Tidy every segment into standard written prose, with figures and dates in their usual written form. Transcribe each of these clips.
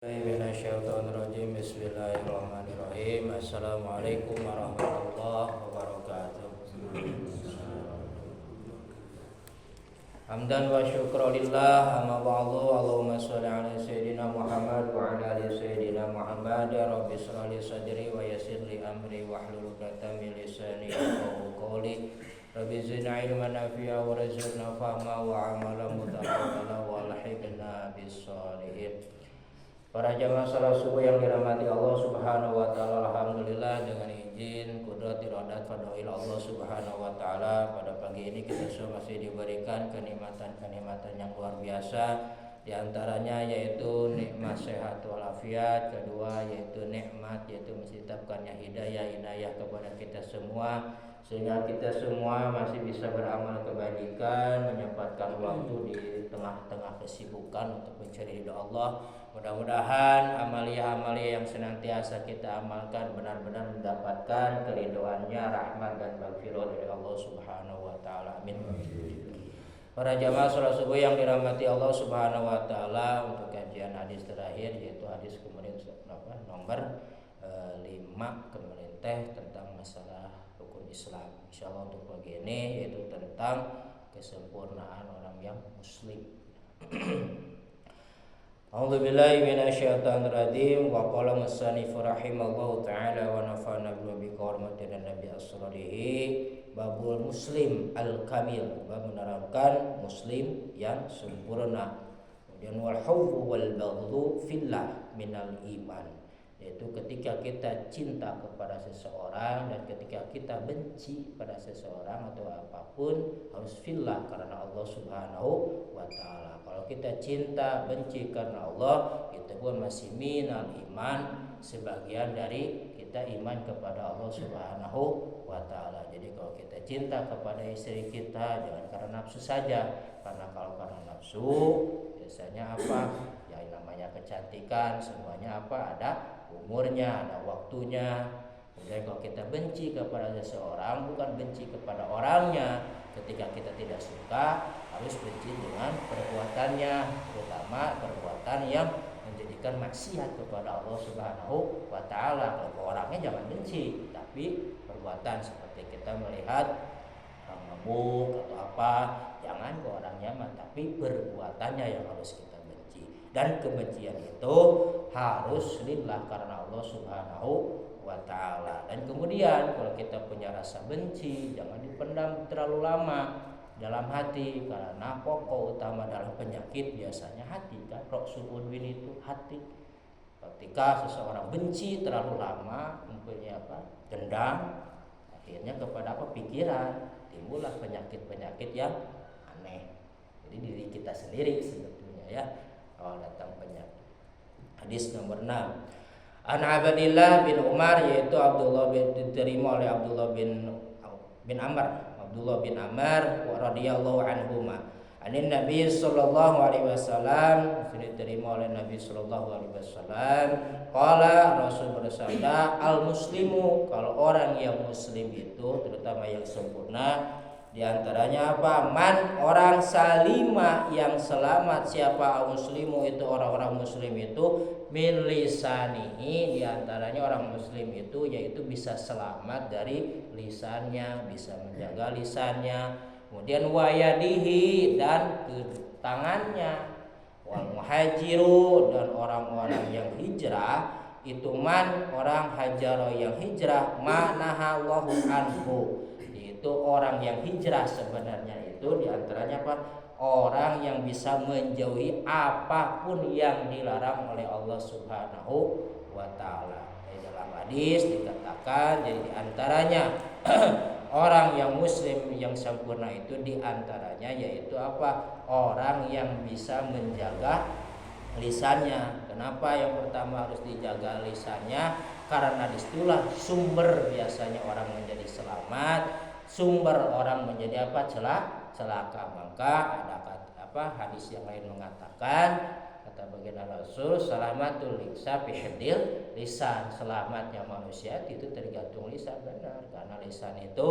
Minasyaitonirrajim. Bismillahirrahmanirrahim. Assalamualaikum warahmatullahi wabarakatuh. Hamdan wa syukra lillah, amma ba'du. Allahumma sholli ala sayyidina Muhammad wa ala ali sayyidina Muhammad. Rabbi shrah li sadri wa yassir li amri wahlul 'uqdatam min lisani yafqahu qawli. Rabbi zidna ilman nafi'a wa rizqna fahma wa amalan mutaqabbala wa alhiqna bis sholihin. Para jamaah salat subuh yang dirahmati Allah Subhanahu wa taala, alhamdulillah dengan izin kudrat iradat fadail Allah Subhanahu wa taala, pada pagi ini kita semua masih diberikan kenikmatan-kenikmatan yang luar biasa. Di antaranya yaitu nikmat sehat walafiat, kedua yaitu nikmat yaitu menitipkannya hidayah kepada kita semua, sehingga kita semua masih bisa beramal kebajikan, menyempatkan waktu di tengah-tengah kesibukan untuk mencari ridha Allah. Mudah-mudahan amalia-amalia yang senantiasa kita amalkan benar-benar mendapatkan keridhoannya, rahmat dan maghfirah dari Allah Subhanahu wa taala. Amin. Para jamaah salat subuh yang dirahmati Allah Subhanahu wa taala, untuk kajian hadis terakhir yaitu hadis kemudian nomor 5 kemudian tentang masalah rukun Islam. Insyaallah untuk pagi ini yaitu tentang kesempurnaan orang yang muslim. A'udzubillahi minasyaitonirrajim. Wa qala musannif rahimallahu taala wa nafa'ana bi qawmatin nabi as-solihin. Babul muslim al-kamil, bab menerangkan muslim yang sempurna. Kemudian wal hubbu wal baghdhu fillah minal iman, yaitu ketika kita cinta kepada seseorang dan ketika kita benci pada seseorang atau apapun harus fillah karena Allah Subhanahu wa taala. Kalau kita cinta benci karena Allah, itu pun masih minal iman, sebagian dari kita iman kepada Allah Subhanahu wa taala. Jadi kalau kita cinta kepada istri kita jangan karena nafsu saja, karena kalau karena nafsu biasanya apa? Ya namanya kecantikan semuanya apa? Ada umurnya, ada waktunya. Kemudian kalau kita benci kepada seseorang bukan benci kepada orangnya, ketika kita tidak suka harus benci dengan perbuatannya, terutama perbuatan yang menjadikan maksiat kepada Allah Subhanahu wa taala. Kalau ke orangnya jangan benci, tapi perbuatan seperti kita melihat orang mabuk atau apa, jangan ke orangnya tapi perbuatannya yang harus kita benci. Dan kebencian itu harus lillah karena Allah Subhanahu wa taala. Dan kemudian kalau kita punya rasa benci jangan dipendam terlalu lama dalam hati, karena pokok utama dalam penyakit biasanya hati kan. Roksul udwin itu hati. Ketika seseorang benci terlalu lama mempunyai dendam, akhirnya kepada pikiran, timbullah penyakit-penyakit yang aneh. Jadi diri kita sendiri sebetulnya ya kalau datang penyakit. Hadis nomor 6. An Abdillah bin Umar, yaitu Abdullah bin diterima oleh Abdullah bin Amr radhiyallahu anhuma. Anin Nabi sallallahu alaihi wasallam, diterima oleh Nabi sallallahu alaihi wasallam, qala, Rasul bersabda, al muslimu, kalau orang yang muslim itu terutama yang sempurna, di antaranya apa? Man, orang salima, yang selamat. Siapa? Muslimu, itu orang-orang muslim itu min lisanihi, di antaranya orang muslim itu yaitu bisa selamat dari lisannya, bisa menjaga lisannya. Kemudian wayadihi, dan tangannya. Wal muhajiru, dan orang-orang yang hijrah itu man, orang hajaro yang hijrah, manahallahu anhu, itu orang yang hijrah sebenarnya itu diantaranya apa? Orang yang bisa menjauhi apapun yang dilarang oleh Allah Subhanahu wa taala. Di dalam hadis dikatakan jadi diantaranya orang yang muslim yang sempurna itu diantaranya yaitu apa? Orang yang bisa menjaga lisannya. Kenapa yang pertama harus dijaga lisannya? Karena disitulah sumber biasanya orang menjadi selamat, sumber orang menjadi celaka. Maka ada hadis yang lain mengatakan kata baginda Rasul, salamatul lisan fi hifdzil lisan, selamatnya manusia itu tergantung lisan. Benar, karena lisan itu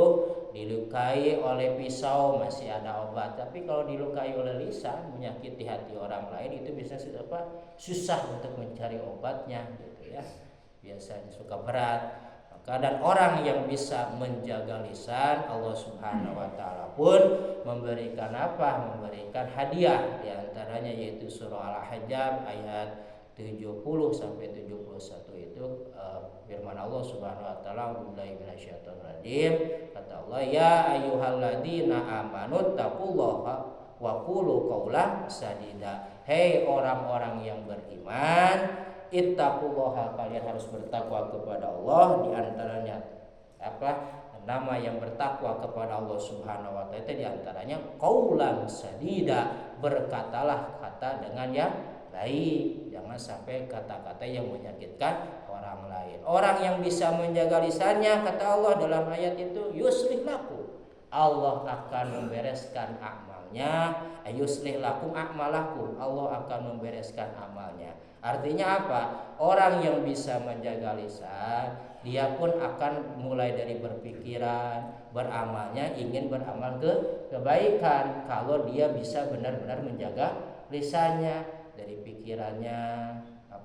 dilukai oleh pisau masih ada obat, tapi kalau dilukai oleh lisan menyakiti hati orang lain itu bisa susah untuk mencari obatnya gitu ya, biasanya suka berat. Dan orang yang bisa menjaga lisan, Allah Subhanahu wa taala pun memberikan memberikan hadiah, di antaranya yaitu surah Al-Ahzab ayat 70 sampai 71 itu firman Allah Subhanahu wa taala, billahi minasyaitonir rajim, kata Allah, ya ayyuhalladzina amanu taqullaha wa qulu qaulan sadida. Hei orang-orang yang beriman, ittaqullaha, kalian harus bertakwa kepada Allah. Di antaranya nama yang bertakwa kepada Allah Subhanahu wa taala itu di antaranya qaulan sadida, berkatalah kata dengan yang baik, jangan sampai kata-kata yang menyakitkan orang lain. Orang yang bisa menjaga lisannya, kata Allah dalam ayat itu, yuslih lakum, Allah akan membereskan amalnya. Yuslih lakum a'malakum, Allah akan membereskan amalnya. Artinya apa? Orang yang bisa menjaga lisan, dia pun akan mulai dari berpikiran, beramalnya ingin beramal kebaikan. Kalau dia bisa benar-benar menjaga lisannya, dari pikirannya,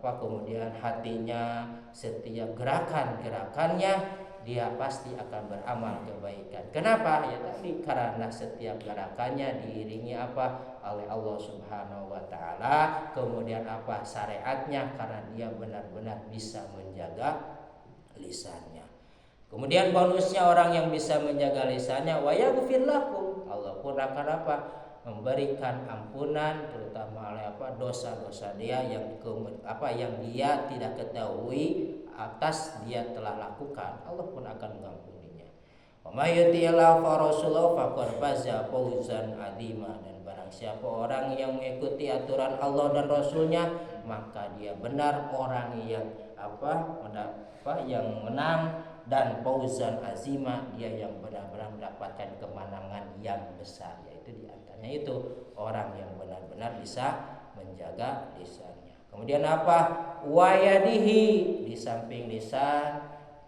kemudian hatinya, setiap gerakan-gerakannya dia pasti akan beramal kebaikan. Kenapa? Ya tadi, karena setiap gerakannya diiringi oleh Allah Subhanahu wa taala. Kemudian syariatnya, karena dia benar-benar bisa menjaga lisannya. Kemudian bonusnya orang yang bisa menjaga lisannya, wa yaghfir lakum, Allah pun akan memberikan ampunan, terutama oleh dosa-dosa dia yang dia tidak ketahui atas dia telah lakukan, Allah pun akan mengampuninya. Wa may yuti'illahu wa rasulahu faqad faza fawzan 'azima, dan barang siapa orang yang mengikuti aturan Allah dan Rasulnya, maka dia benar orang yang yang menang, dan fawzan 'azima, dia yang benar-benar mendapatkan kemenangan yang besar, yaitu di antaranya itu orang yang benar-benar bisa menjaga lisannya. Kemudian wayadihi, di samping lisan,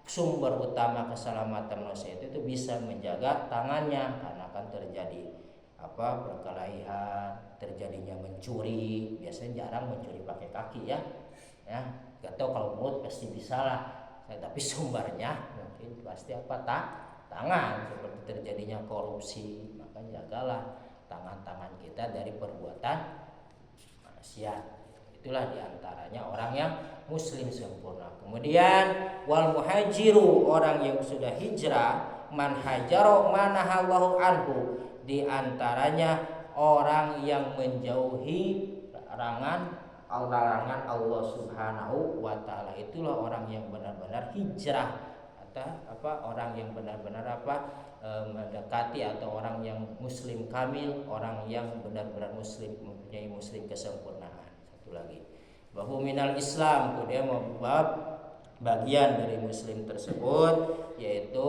sumber utama keselamatan manusia itu bisa menjaga tangannya, karena akan terjadi perkelahian, terjadinya mencuri. Biasanya jarang mencuri pakai kaki ya. Gak tahu kalau mulut pasti bisa lah, tapi sumbernya mungkin pasti tangan, seperti terjadinya korupsi. Maka jagalah tangan-tangan kita dari perbuatan maksiat. Itulah diantaranya orang yang muslim sempurna. Kemudian wal muhajiru, orang yang sudah hijrah, man hajaro manahallahu anhu, diantaranya orang yang menjauhi larangan Allah Subhanahu wa taala. Itulah orang yang benar-benar hijrah, atau orang yang benar-benar mendekati, atau orang yang muslim kamil, orang yang benar-benar muslim, mempunyai muslim kesempurnaan. Satu lagi, bahwa minal Islam, kemudian bab bagian dari muslim tersebut, yaitu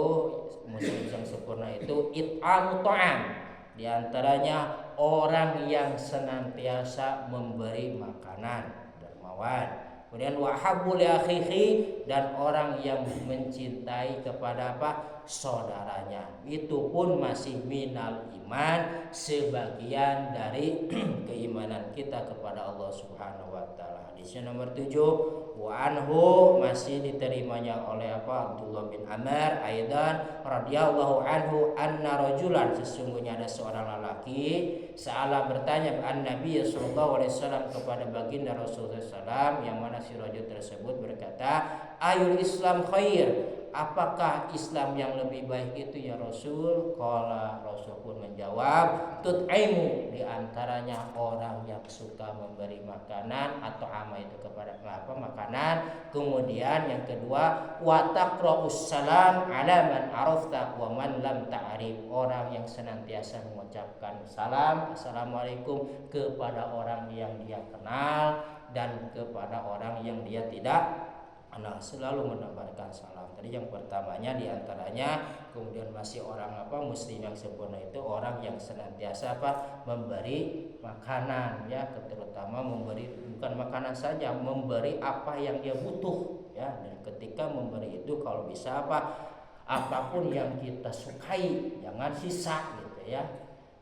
muslim yang sempurna itu it'amu ta'am, di antaranya orang yang senantiasa memberi makanan, dermawan. Kemudian wahabbu li akhihi, dan orang yang mencintai kepada saudaranya. Itu pun masih minal iman, sebagian dari keimanan kita kepada Allah Subhanahu wa taala. Hadisnya nomor 7, wa anhu, masih diterimanya oleh Abdullah bin Amr aidan radhiyallahu anhu, anna rajulan, sesungguhnya ada seorang lelaki, salah bertanya an Nabi sallallahu alaihi wasallam, kepada baginda Rasulullah SAW, yang mana si rajul tersebut berkata, ayul Islam khair, apakah Islam yang lebih baik itu ya Rasul? Qala, Rasul pun menjawab, tut'imu, di antaranya orang yang suka memberi makanan, atau ama itu kepada makanan. Kemudian yang kedua, wa taqra'us salam ala man arafta wa man lam ta'rif, orang yang senantiasa mengucapkan salam, assalamualaikum, kepada orang yang dia kenal dan kepada orang yang dia tidak Anak selalu menebarkan salam. Tadi yang pertamanya diantaranya, kemudian masih orang muslim yang sempurna itu orang yang senantiasa memberi makanan ya, terutama memberi bukan makanan saja, memberi apa yang dia butuh ya. Dan ketika memberi itu kalau bisa apapun yang kita sukai, jangan sisa gitu ya.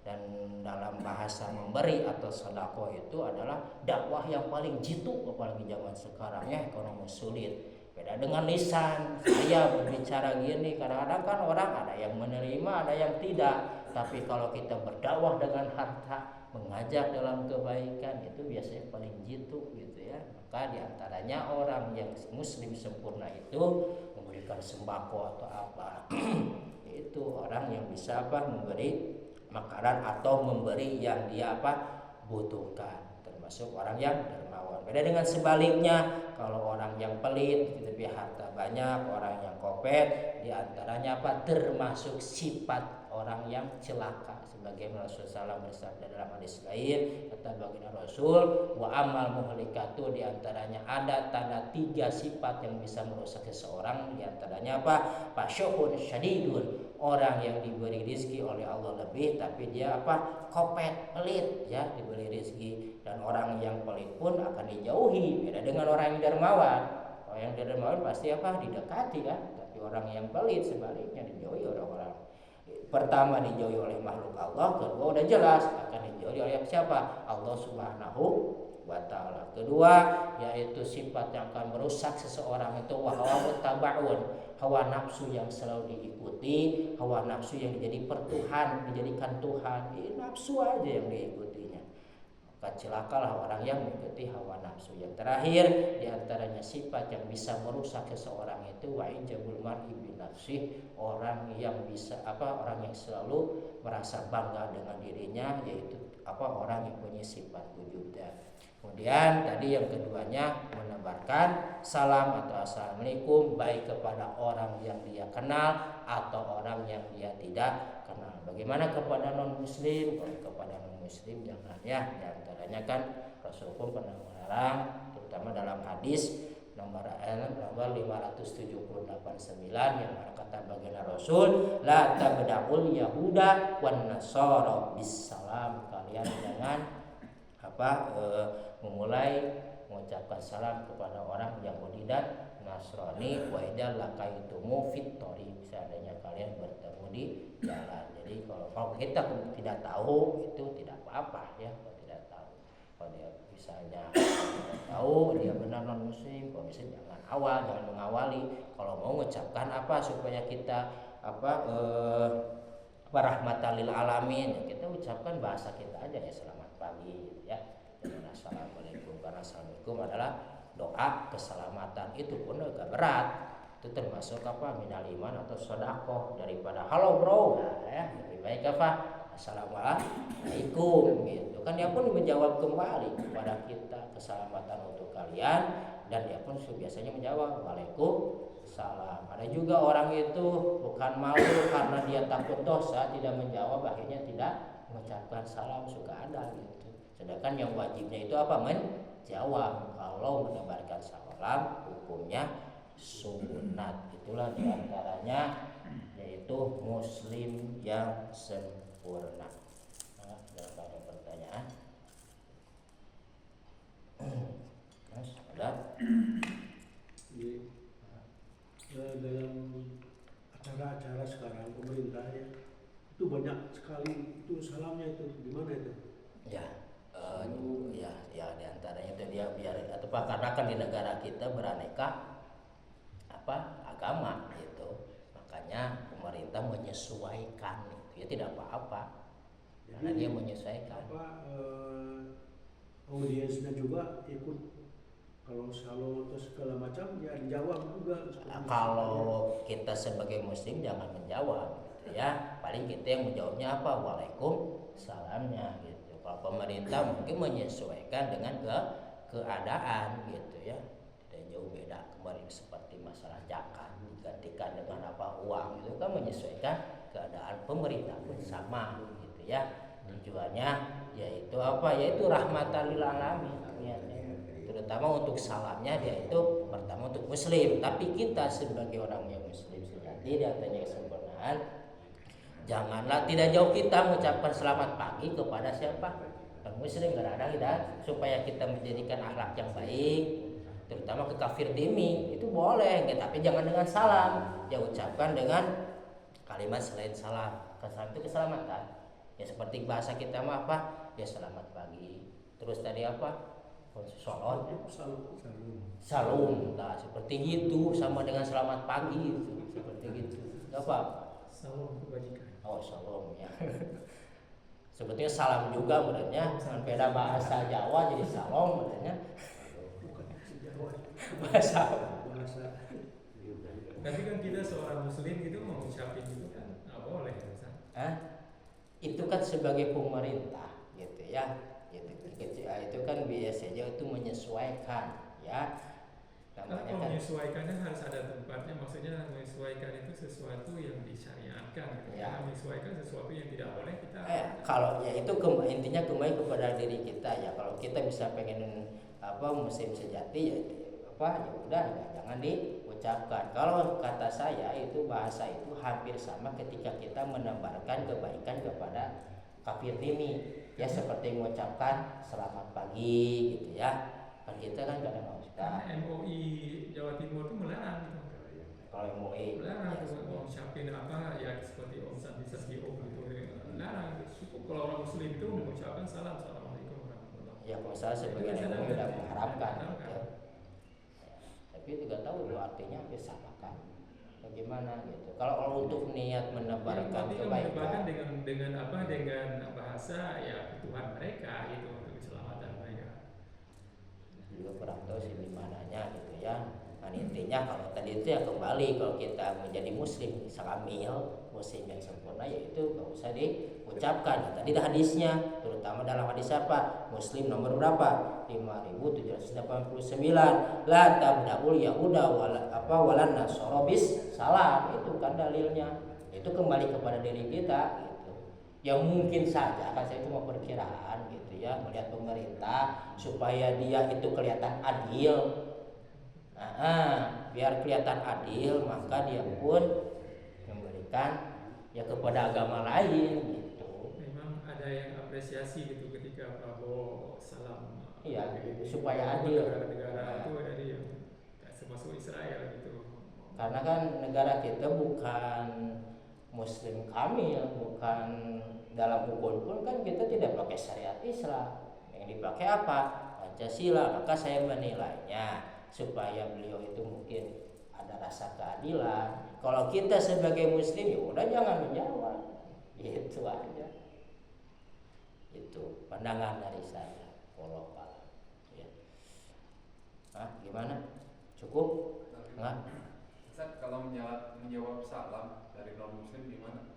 Dan dalam bahasa memberi atau sedekah itu adalah dakwah yang paling jitu, apalagi zaman sekarang ya, ekonomi sulit. Beda dengan lisan, saya berbicara gini, kadang-kadang kan orang ada yang menerima, ada yang tidak. Tapi kalau kita berdakwah dengan harta, mengajak dalam kebaikan, itu biasanya paling jitu gitu ya. Maka diantaranya orang yang muslim sempurna itu memberikan sembako atau apa itu orang yang bisa memberi makanan atau memberi yang dia butuhkan, termasuk orang yang dermawan. Beda dengan sebaliknya, kalau orang yang pelit tapi harta banyak, orang yang kopet, diantaranya termasuk sifat orang yang celaka. Sebagaimana Rasulullah bersabda dalam hadis lain, kata baginda Rasul, wa amal muhlikatu, diantaranya ada tanda 3 sifat yang bisa merusak seseorang, diantaranya pasyuhun syadidun, orang yang diberi rezeki oleh Allah lebih tapi dia kopet, pelit ya, diberi rezeki. Dan orang yang pelit pun akan dijauhi. Beda dengan orang yang dermawan. Orang yang dermawan pasti didekati kan, tapi orang yang pelit sebaliknya dijauhi orang-orang. Pertama dijauhi oleh makhluk Allah, kedua udah jelas akan dijauhi oleh siapa? Allah Subhanahu wa ta'ala. Kedua yaitu sifat yang akan merusak seseorang itu hawa tabaun, hawa nafsu yang selalu diikuti, hawa nafsu yang dijadikan Tuhan. Nafsu aja yang diikutinya. Maka celakalah orang yang mengikuti hawa nafsu. Yang terakhir diantaranya sifat yang bisa merusak seseorang itu wa ijabul mar'i bi nafsih, orang yang bisa orang yang selalu merasa bangga dengan dirinya, yaitu orang yang punya sifat ujub. Kemudian tadi yang keduanya menebarkan salam atau assalamualaikum baik kepada orang yang dia kenal atau orang yang dia tidak kenal. Bagaimana kepada non muslim? Kalau kepada non muslim jangan ya. Diantaranya kan Rasul pun pernah melarang, terutama dalam hadis nomor 578-9 yang kata baginda Rasul, la tabda'ul yahuda wan nasara bisalam, kalian jangan memulai mengucapkan salam kepada orang Yahudi dan Nasrani, wa idza laqaitumu fit thariq, seandainya kalian bertemu di jalan. Jadi kalau kita tidak tahu itu tidak apa-apa ya, kalau tidak tahu. Kalau dia misalnya tidak tahu dia benar non muslim, kalau misalnya jangan mengawali. Kalau mau mengucapkan supaya kita rahmatan lil alamin, kita ucapkan bahasa kita aja ya, selamat pagi ya. Assalamualaikum, karena assalamualaikum adalah doa keselamatan, itu pun agak berat, itu termasuk minal iman atau sedekah daripada halo bro, ya lebih baik assalamualaikum gitu kan. Dia pun menjawab kembali kepada kita, keselamatan untuk kalian, dan dia pun biasanya menjawab waalaikumsalam. Ada juga orang itu bukan malu karena dia takut dosa tidak menjawab, akhirnya tidak mengucapkan salam, suka ada gitu. Sedangkan yang wajibnya itu menjawab. Kalau menebarkan salam hukumnya sunat. Itulah diantaranya yaitu muslim yang sempurna. Nah, ada pertanyaan? Mas, ada? Dalam acara-acara sekarang pemerintah itu banyak sekali itu salamnya, itu gimana itu? Ya diantaranya itu dia biar atau karena kan di negara kita beraneka agama gitu, makanya pemerintah menyesuaikan itu ya, tidak apa-apa karena dia menyesuaikan. Audiensnya juga ikut, kalau salam atau segala macam ya dijawab juga. Kalau kita sebagai muslim jangan menjawab gitu ya, paling kita yang menjawabnya waalaikumsalamnya gitu. Kalau pemerintah mungkin menyesuaikan dengan keadaan gitu ya, tidak jauh beda kemarin seperti masalah zakat digantikan dengan uang, itu kan menyesuaikan keadaan. Pemerintah pun sama gitu ya, tujuannya yaitu yaitu rahmatan lil alamin, terutama untuk salamnya dia itu pertama untuk muslim. Tapi kita sebagai orang yang muslim sejati di atasnya kesempurnaan, janganlah tidak jauh kita mengucapkan selamat pagi kepada siapa? Non muslim, kadang-kadang kita supaya kita menjadikan akhlak yang baik, terutama ke kafir dimi itu boleh, tapi jangan dengan salam. Ya ucapkan dengan kalimat selain salam. Salam itu keselamatan. Ya seperti bahasa kita mah apa? Ya selamat pagi. Terus tadi apa? Sholot, salum, nah seperti gitu, sama dengan selamat pagi, seperti gitu, nggak apa-apa. Salam kebajikan. Oh salam ya. Sebetulnya salam juga menurutnya, beda bahasa Jawa jadi salam menurutnya. Bukan Jawa. Bahasa. Tapi kan kita seorang muslim itu mengucapin itu kan nggak boleh, Ustaz. Itu kan sebagai pemerintah, gitu ya. Itu kan biasanya itu menyesuaikan ya, namanya Kalau kan menyesuaikannya harus ada tempatnya, maksudnya menyesuaikan itu sesuatu yang disyariatkan gitu. Ya. Menyesuaikan sesuatu yang tidak boleh kita kalau ya itu intinya kembali kepada diri kita ya. Kalau kita bisa pengen muslim sejati ya ya udah jangan diucapkan. Kalau kata saya itu bahasa itu hampir sama ketika kita menebarkan kebaikan kepada kafir dini. Ya seperti mengucapkan selamat pagi gitu ya. Kan kita kan kadang karena MUI Jawa Timur itu melarang gitu. Kalau MUI melarang ya, mau ngucapin apa ya seperti Om Santi Om gitu. Melarang cukup kalau orang muslim itu mengucapkan salam, assalamualaikum warahmatullahi wabarakatuh. Ya kalau saya sebagai MUI sudah mengharapkan gitu. Tapi tidak tahu itu artinya apa sama kan. Bagaimana gitu. Kalau untuk niat menebarkan kebaikan dengan bahasa ya Tuhan mereka itu untuk keselamatan mereka. Juga kurang tahu sih di mananya gitu ya. Nah intinya kalau tadi itu ya kembali kalau kita menjadi muslim salamil, muslim yang sempurna yaitu nggak usah diucapkan. Tadi ada hadisnya, terutama dalam hadis apa? Muslim nomor berapa? 5789. La tabda'ul yahuda walan nasara bis salam. Itu kan dalilnya. Itu kembali kepada diri kita gitu. Ya mungkin saja kan saya cuma perkiraan gitu ya, melihat pemerintah supaya dia itu kelihatan adil. Biar kelihatan adil maka dia pun memberikan ya kepada agama lain gitu. Memang ada yang apresiasi gitu ketika Prabowo salam. Iya, supaya adil. Negara itu dari yang termasuk Israel gitu. Karena kan negara kita bukan muslim kamil, bukan dalam ukun pun kan kita tidak pakai syariat Islam. Yang dipakai apa? Pancasila. Maka saya menilainya supaya beliau itu mungkin ada rasa keadilan. Kalau kita sebagai muslim ya udah jangan menjawab. Gitu aja. Itu pandangan dari saya. Wallahu a'lam. Ya. Gimana? Cukup? Enggak? Ustaz, kalau menjawab salam dari non muslim gimana?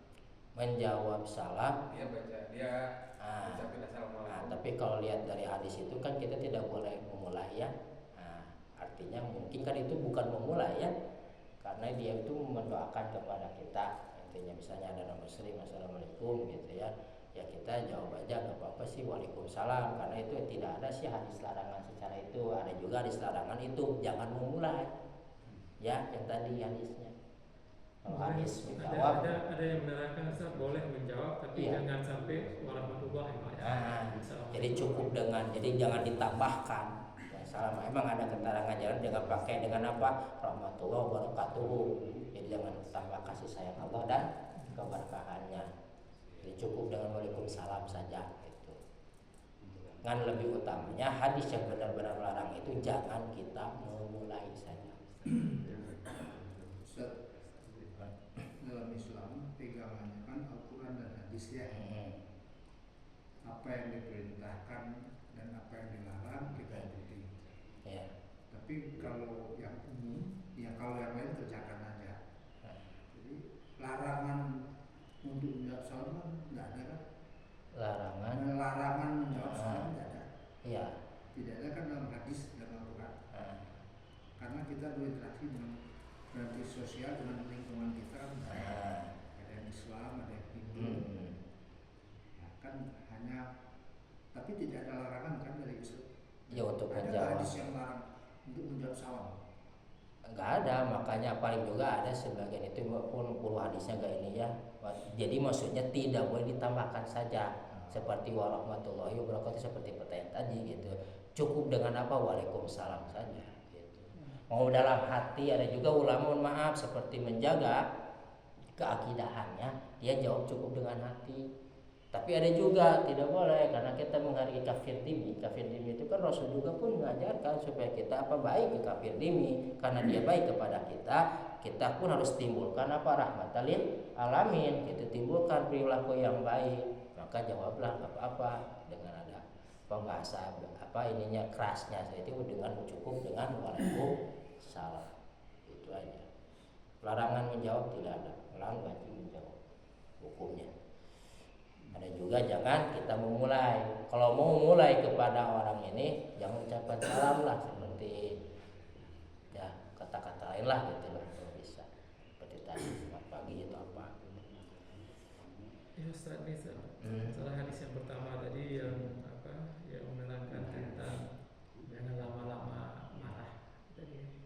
Menjawab salam Dia baca ucapin assalamualaikum. tapi kalau lihat dari hadis itu kan kita tidak boleh memulai ya. Artinya mungkin kan itu bukan memulai ya, karena dia itu mendoakan kepada kita. Intinya misalnya ada non muslim assalamualaikum gitu ya, ya kita jawab aja nggak apa-apa sih waalaikumsalam, karena itu tidak ada sih hadis larangan secara itu. Ada juga hadis larangan itu jangan memulai ya, yang tadi hadisnya. Kalau hadis menjawab ada yang menerangkan Ustaz boleh menjawab tapi iya. jangan sampai warahmatullahi wabarakatuh. Jadi cukup dengan, jadi jangan ditambahkan ya, salam. Emang ada keterangan jalan jangan pakai dengan apa? Rahmatullah wabarakatuh. Jadi jangan tambah kasih sayang Allah dan keberkahannya. Jadi cukup dengan waalaikumsalam saja gitu. Kan lebih utamanya hadis yang benar-benar melarang itu jangan kita memulai saja. Ustaz, dalam Islam pegangannya kan Al-Quran dan hadis ya. Apa yang diperintahkan dan apa yang dilarang kita ikuti. Ya. Tapi kalau yang umum, ya kalau yang lain kerjakan aja. Jadi larangan untuk menjawab salam nggak ada kan? Larangan menjawab salam tidak ada. Iya. Tidak ada kan dalam hadis dan Al-Quran. Karena kita berinteraksi dengan sosial dengan lingkungan kita kan. Ada yang Islam, ada yang Hindu. Kan hanya, tapi tidak ada larangan kan dari Islam. Ya untuk ada menjawab. hadis yang larang untuk menjawab salam. nggak ada, makanya paling juga ada sebagian itu pun puluh hadisnya nggak ini ya. Jadi maksudnya tidak boleh ditambahkan saja seperti warahmatullahi wabarakatuh seperti pertanyaan tadi gitu. Cukup dengan apa? Waalaikumsalam saja gitu. Mau dalam hati ada juga ulama mohon maaf seperti menjaga keakidahannya dia jawab cukup dengan hati. Tapi ada juga tidak boleh karena kita menghargai kafir dimi. Kafir dimi itu kan Rasul juga pun mengajarkan supaya kita apa baik ke kafir dimi karena dia baik kepada kita. Kita pun harus timbulkan apa rahmatan lil alamin. Itu timbulkan perilaku yang baik. Maka jawablah apa-apa dengan ada pembahasan apa ininya kerasnya itu dengan cukup dengan waalaikumsalam. Itu aja. Larangan menjawab tidak ada. Larangan wajib menjawab hukumnya. Ada juga jangan kita memulai. Kalau mau mulai kepada orang ini jangan ucapkan salam lah seperti ya kata-kata lain lah gitu lah kalau bisa. Seperti tadi selamat pagi atau apa. Ya Ustaz, salah hadis yang pertama tadi yang yang menerangkan tentang jangan lama-lama marah tadi.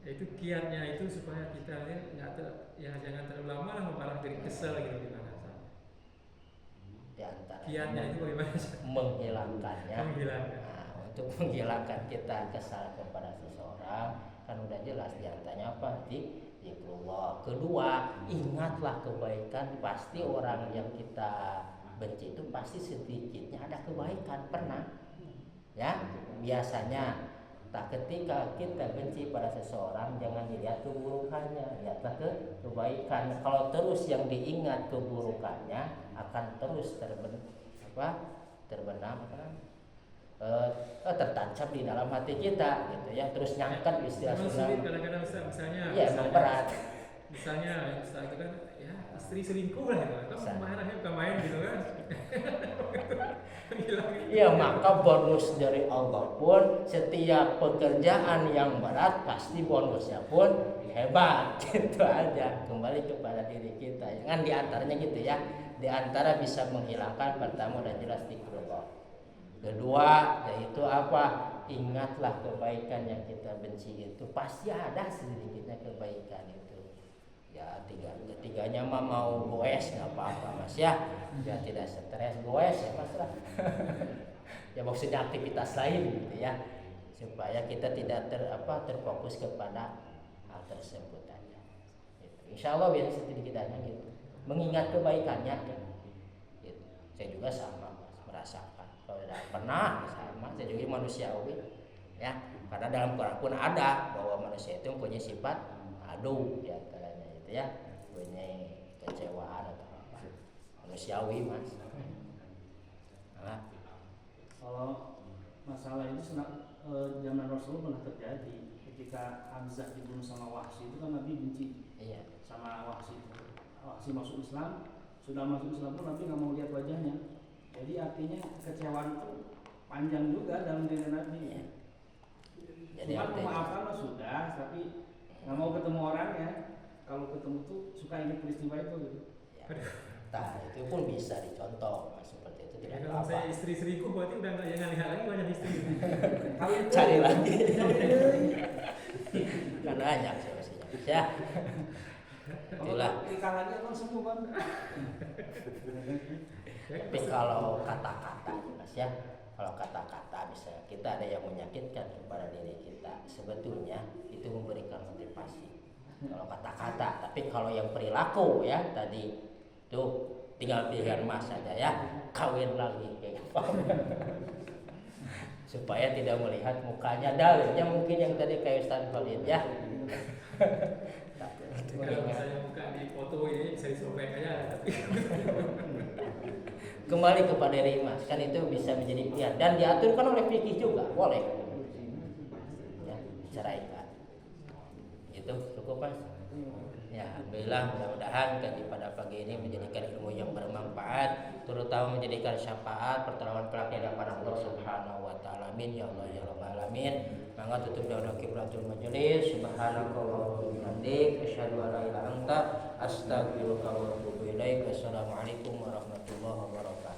Itu kiatnya itu supaya kita jangan terlalu lama lah marah jadi kesel gitu gimana? Di antara kiatnya itu bagaimana? Menghilangkannya. Menghilangkan. Nah, untuk menghilangkan kita kesal kepada seseorang kan udah jelas di antaranya apa? Zikrullah. Kedua, ingatlah kebaikan. Pasti orang yang kita benci itu pasti sedikitnya ada kebaikan pernah. Ya, biasanya ketika kita benci pada seseorang jangan dilihat keburukannya, lihatlah kebaikan. Kalau terus yang diingat keburukannya akan terus tertancap di dalam hati kita gitu ya, terus nyangkat istilah sulit kadang-kadang misalnya iya emang berat misalnya itu kan ya istri selingkuh lah gitu kan marahnya bukan main gitu kan. Iya maka bonus dari Allah pun setiap pekerjaan yang berat pasti bonusnya pun hebat. Gitu aja, kembali kepada diri kita. Jangan diantaranya gitu ya. Diantara bisa menghilangkan pertama dan jelas zikrullah. Kedua yaitu apa? Ingatlah kebaikan yang kita benci itu pasti ada sedikitnya kebaikan itu. Ya ketiganya mah mau goes nggak apa-apa mas ya. Ya tidak stres goes ya mas lah. Ya maksudnya aktivitas lain gitu ya. Supaya kita tidak terfokus kepada hal tersebut aja. Gitu. Insya Allah biar sedikitnya gitu. Mengingat kebaikannya gitu. Saya juga sama merasakan kalau tidak pernah sama saya juga manusiawi ya karena dalam Quran pun ada bahwa manusia itu mempunyai sifat adu ya antaranya itu ya punya kecewaan atau apa manusiawi mas. Nah, kalau masalah itu zaman Rasul pernah terjadi ketika Hamzah dibunuh sama Wahsy itu kan Nabi benci iya. sama Wahsy itu. Wahsy masuk Islam, sudah masuk Islam pun Nabi nggak mau lihat wajahnya. Jadi artinya kekecewaan itu panjang juga dalam diri Nabi. Iya. Jadi cuma memaafkan mah sudah, tapi nggak mau ketemu orang ya. Kalau ketemu tuh suka ingat peristiwa itu gitu. Ya. Nah itu pun bisa dicontoh mas, seperti itu tidak kalau apa-apa. saya istri selingkuh berarti udah nggak jangan lihat lagi banyak istri. Cari lagi. Kan banyak solusinya ya. Itulah. Nikah lagi akan sembuh kan. Tapi kalau kata-kata mas ya, kalau kata-kata misalnya kita ada yang menyakitkan kepada diri kita, sebetulnya itu memberikan motivasi. Kalau kata-kata, tapi kalau yang perilaku ya tadi tuh tinggal pilihan mas saja ya, kawin lagi kayak gitu. Supaya tidak melihat mukanya, dalilnya mungkin yang tadi kayak Ustaz Khalid ya. Kalau misalnya buka di foto ini bisa disobek aja tapi kembali kepada diri mas kan itu bisa menjadi pilihan dan diaturkan oleh fikih juga boleh ya ceraikan itu cukup mas ya alhamdulillah mudah-mudahan kaji pada pagi ini menjadikan ilmu yang bermanfaat terutama menjadikan syafaat pertolongan kelak di hadapan Allah Subhanahu wa taala amin ya Allah ya rabbal alamin. Mangga tutup doa kiblatul majelis subhanakallahumma wa bihamdik asyhadu an la ilaha illa anta astaghfiruka wa atubu ilaik. Wassalamualaikum warahmatullahi wabarakatuh.